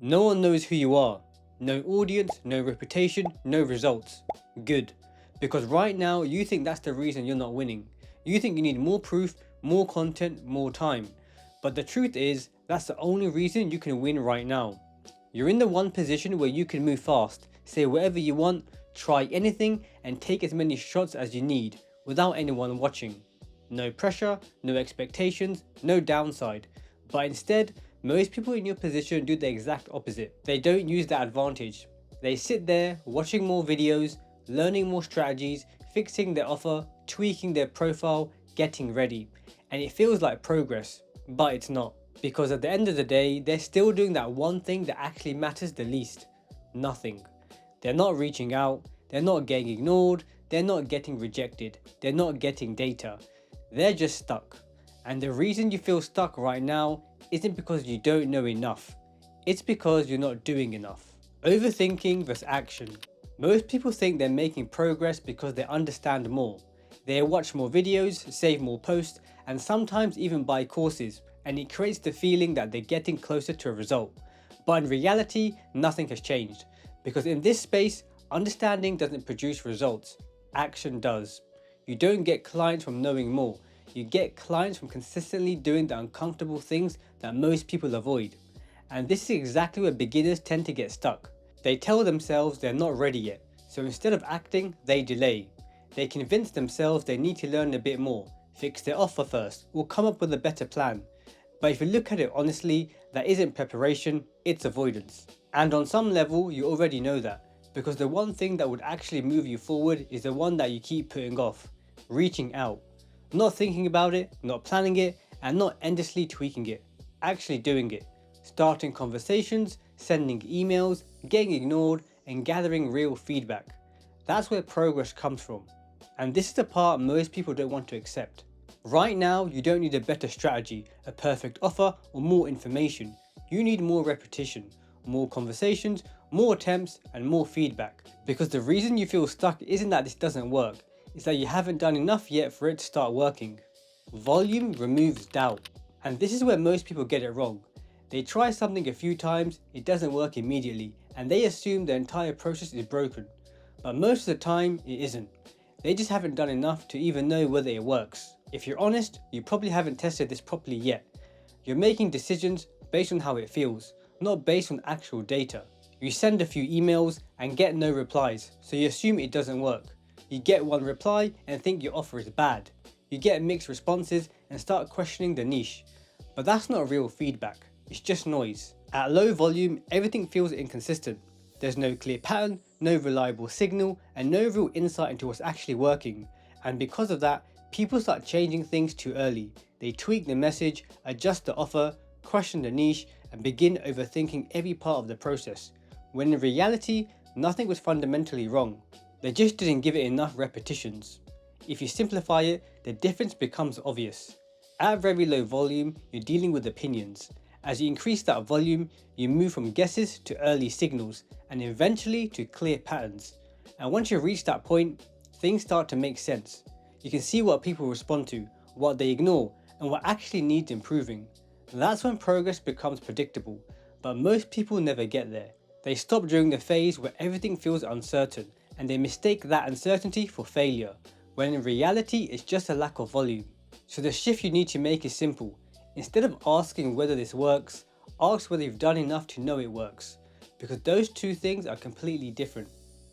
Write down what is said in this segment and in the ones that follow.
No one knows who you are. No audience, no reputation, no results. Good. Because right now you think that's the reason you're not winning. You think you need more proof, more content, more time. But the truth is, that's the only reason you can win right now. You're in the one position where you can move fast, say whatever you want, try anything, and take as many shots as you need without anyone watching. No pressure, no expectations, no downside. But instead, most people in your position do the exact opposite. They don't use that advantage. They sit there watching more videos, learning more strategies, fixing their offer, tweaking their profile, getting ready. And it feels like progress, but it's not. Because at the end of the day, they're still doing that one thing that actually matters the least. Nothing. They're not reaching out, they're not getting ignored, they're not getting rejected, they're not getting data. They're just stuck. And the reason you feel stuck right now isn't because you don't know enough. It's because you're not doing enough. Overthinking versus action. Most people think they're making progress because they understand more. They watch more videos, save more posts, and sometimes even buy courses, and it creates the feeling that they're getting closer to a result. But in reality, nothing has changed. Because in this space, understanding doesn't produce results. Action does. You don't get clients from knowing more. You get clients from consistently doing the uncomfortable things that most people avoid. And this is exactly where beginners tend to get stuck. They tell themselves they're not ready yet, so instead of acting, they delay. They convince themselves they need to learn a bit more, fix their offer first, or come up with a better plan. But if you look at it honestly, that isn't preparation, it's avoidance. And on some level, you already know that, because the one thing that would actually move you forward is the one that you keep putting off: reaching out. Not thinking about it, not planning it, and not endlessly tweaking it. Actually doing it. Starting conversations, sending emails, getting ignored, and gathering real feedback. That's where progress comes from. And this is the part most people don't want to accept. Right now, you don't need a better strategy, a perfect offer, or more information. You need more repetition, more conversations, more attempts, and more feedback. Because the reason you feel stuck isn't that this doesn't work, it's that you haven't done enough yet for it to start working. Volume removes doubt. And this is where most people get it wrong. They try something a few times, it doesn't work immediately, and they assume the entire process is broken. But most of the time, it isn't. They just haven't done enough to even know whether it works. If you're honest, you probably haven't tested this properly yet. You're making decisions based on how it feels, not based on actual data. You send a few emails and get no replies, so you assume it doesn't work. You get one reply and think your offer is bad. You get mixed responses and start questioning the niche. But that's not real feedback, it's just noise. At low volume, everything feels inconsistent. There's no clear pattern, no reliable signal, and no real insight into what's actually working. And because of that, people start changing things too early. They tweak the message, adjust the offer, question the niche, and begin overthinking every part of the process. When in reality, nothing was fundamentally wrong. They just didn't give it enough repetitions. If you simplify it, the difference becomes obvious. At very low volume, you're dealing with opinions. As you increase that volume, you move from guesses to early signals, and eventually to clear patterns. And once you reach that point, things start to make sense. You can see what people respond to, what they ignore, and what actually needs improving. That's when progress becomes predictable, but most people never get there. They stop during the phase where everything feels uncertain, and they mistake that uncertainty for failure, when in reality it's just a lack of volume. So the shift you need to make is simple. Instead of asking whether this works, ask whether you've done enough to know it works, because those two things are completely different.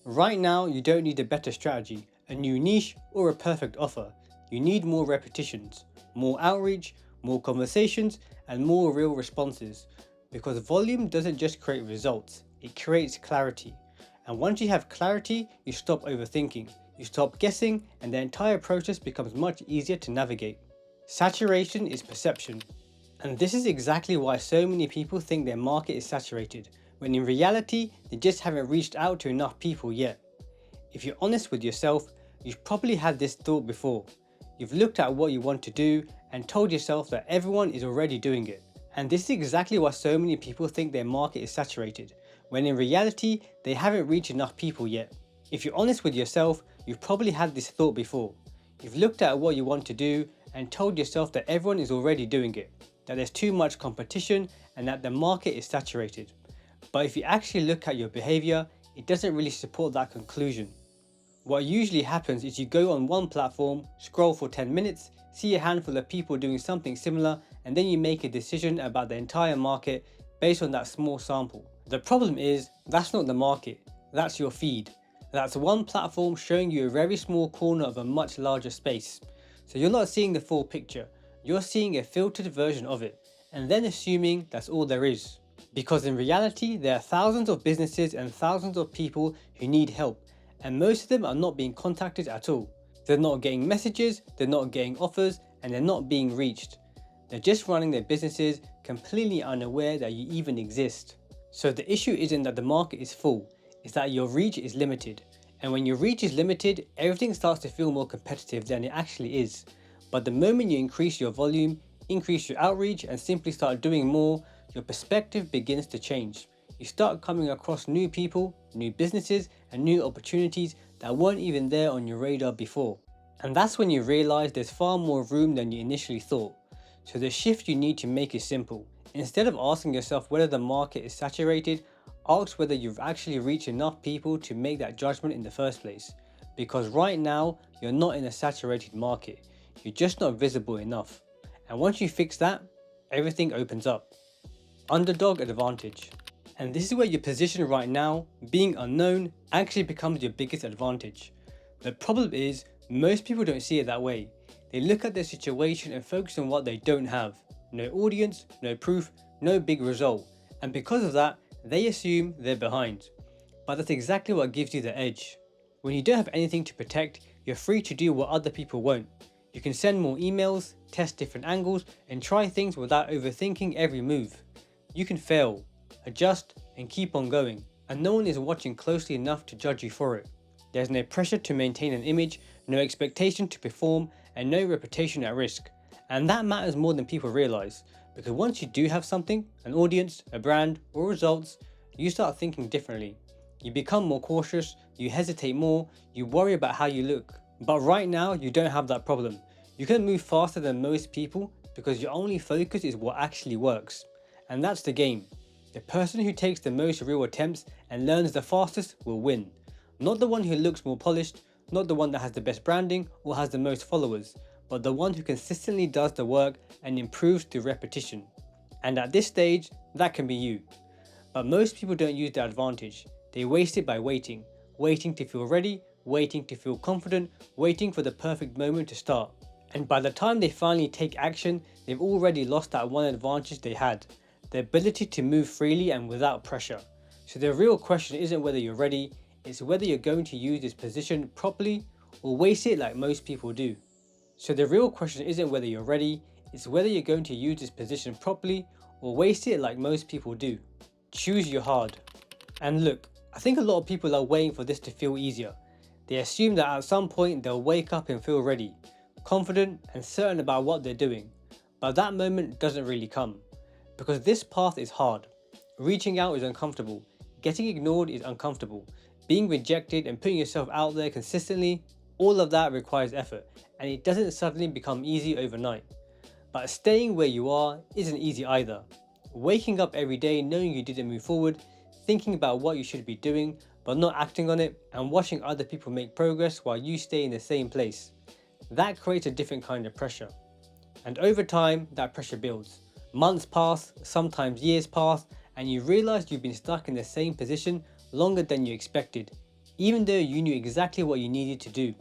Right now, you don't need a better strategy, a new niche, or a perfect offer. You need more repetitions, more outreach, more conversations, and more real responses. Because volume doesn't just create results, it creates clarity. And once you have clarity, you stop overthinking, you stop guessing, and the entire process becomes much easier to navigate. Saturation is perception. And this is exactly why so many people think their market is saturated, when in reality, they just haven't reached out to enough people yet. If you're honest with yourself, you've probably had this thought before. You've looked at what you want to do and told yourself that everyone is already doing it. And this is exactly why so many people think their market is saturated, when in reality, they haven't reached enough people yet. If you're honest with yourself, you've probably had this thought before. You've looked at what you want to do and told yourself that everyone is already doing it, that there's too much competition and that the market is saturated. But if you actually look at your behavior, it doesn't really support that conclusion. What usually happens is you go on one platform, scroll for 10 minutes, see a handful of people doing something similar, and then you make a decision about the entire market based on that small sample. The problem is, that's not the market, that's your feed. That's one platform showing you a very small corner of a much larger space. So you're not seeing the full picture, you're seeing a filtered version of it, and then assuming that's all there is. Because in reality, there are thousands of businesses and thousands of people who need help, and most of them are not being contacted at all. They're not getting messages, they're not getting offers, and they're not being reached. They're just running their businesses completely unaware that you even exist. So the issue isn't that the market is full, it's that your reach is limited. And when your reach is limited, everything starts to feel more competitive than it actually is. But the moment you increase your volume, increase your outreach, and simply start doing more, your perspective begins to change. You start coming across new people, new businesses, and new opportunities that weren't even there on your radar before. And that's when you realize there's far more room than you initially thought. So the shift you need to make is simple. Instead of asking yourself whether the market is saturated, ask whether you've actually reached enough people to make that judgment in the first place. Because right now, you're not in a saturated market. You're just not visible enough. And once you fix that, everything opens up. Underdog advantage. And this is where your position right now, being unknown, actually becomes your biggest advantage. The problem is, most people don't see it that way. They look at their situation and focus on what they don't have. No audience, no proof, no big result. And because of that, they assume they're behind. But that's exactly what gives you the edge. When you don't have anything to protect, you're free to do what other people won't. You can send more emails, test different angles, and try things without overthinking every move. You can fail, adjust, and keep on going. And no one is watching closely enough to judge you for it. There's no pressure to maintain an image, no expectation to perform, and no reputation at risk. And that matters more than people realize, because once you do have something, an audience, a brand, or results, you start thinking differently. You become more cautious, you hesitate more, you worry about how you look. But right now, you don't have that problem. You can move faster than most people because your only focus is what actually works. And that's the game. The person who takes the most real attempts and learns the fastest will win. Not the one who looks more polished, not the one that has the best branding or has the most followers, but the one who consistently does the work and improves through repetition. And at this stage, that can be you. But most people don't use the advantage. They waste it by waiting. Waiting to feel ready, waiting to feel confident, waiting for the perfect moment to start. And by the time they finally take action, they've already lost that one advantage they had. The ability to move freely and without pressure. So the real question isn't whether you're ready, it's whether you're going to use this position properly or waste it like most people do. So the real question isn't whether you're ready, it's whether you're going to use this position properly or waste it like most people do. Choose your hard. And look, I think a lot of people are waiting for this to feel easier. They assume that at some point they'll wake up and feel ready, confident and certain about what they're doing. But that moment doesn't really come. Because this path is hard. Reaching out is uncomfortable. Getting ignored is uncomfortable. Being rejected and putting yourself out there consistently, all of that requires effort, and it doesn't suddenly become easy overnight. But staying where you are isn't easy either. Waking up every day knowing you didn't move forward, thinking about what you should be doing but not acting on it, and watching other people make progress while you stay in the same place. That creates a different kind of pressure. And over time, that pressure builds. Months pass, sometimes years pass, and you realize you've been stuck in the same position longer than you expected, even though you knew exactly what you needed to do.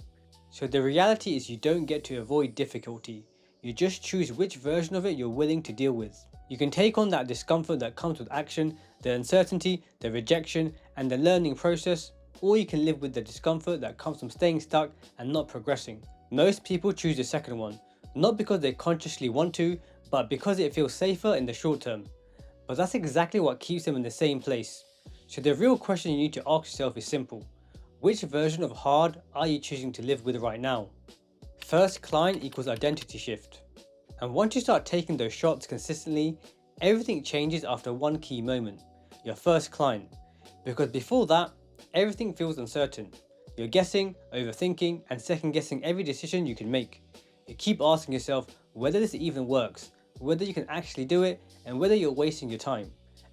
So the reality is you don't get to avoid difficulty, you just choose which version of it you're willing to deal with. You can take on that discomfort that comes with action, the uncertainty, the rejection, and the learning process, or you can live with the discomfort that comes from staying stuck and not progressing. Most people choose the second one, not because they consciously want to, but because it feels safer in the short term. But that's exactly what keeps them in the same place. So the real question you need to ask yourself is simple. Which version of hard are you choosing to live with right now? First client equals identity shift. And once you start taking those shots consistently, everything changes after one key moment, your first client. Because before that, everything feels uncertain. You're guessing, overthinking, and second guessing every decision you can make. You keep asking yourself whether this even works, whether you can actually do it, and whether you're wasting your time.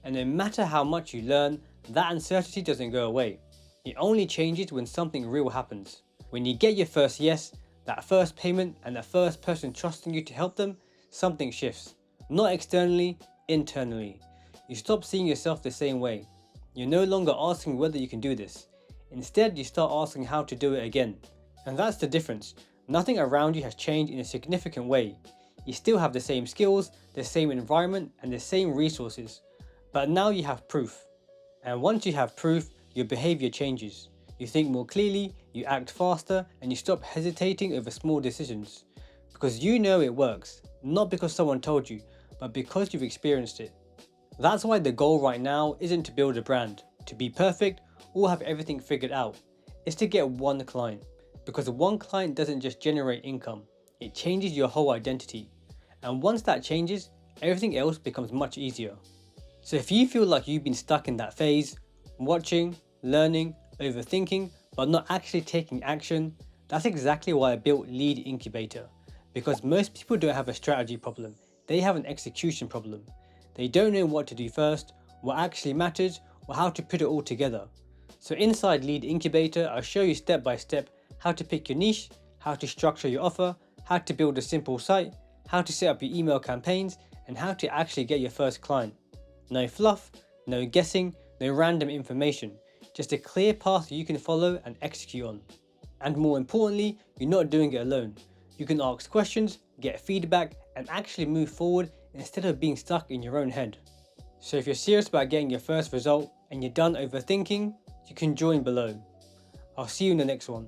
And no matter how much you learn, that uncertainty doesn't go away. It only changes when something real happens. When you get your first yes, that first payment, and the first person trusting you to help them, something shifts. Not externally, internally. You stop seeing yourself the same way. You're no longer asking whether you can do this. Instead, you start asking how to do it again. And that's the difference. Nothing around you has changed in a significant way. You still have the same skills, the same environment, and the same resources. But now you have proof. And once you have proof, your behavior changes. You think more clearly, you act faster, and you stop hesitating over small decisions. Because you know it works, not because someone told you, but because you've experienced it. That's why the goal right now isn't to build a brand, to be perfect, or have everything figured out. It's to get one client. Because one client doesn't just generate income, it changes your whole identity. And once that changes, everything else becomes much easier. So if you feel like you've been stuck in that phase, watching, learning, overthinking, but not actually taking action, that's exactly why I built Lead Incubator. Because most people don't have a strategy problem, they have an execution problem. They don't know what to do first, what actually matters, or how to put it all together. So inside Lead Incubator, I'll show you step by step how to pick your niche, how to structure your offer, how to build a simple site, how to set up your email campaigns, and how to actually get your first client. No fluff, no guessing, no random information, just a clear path you can follow and execute on. And more importantly, you're not doing it alone. You can ask questions, get feedback, and actually move forward instead of being stuck in your own head. So if you're serious about getting your first result and you're done overthinking, you can join below. I'll see you in the next one.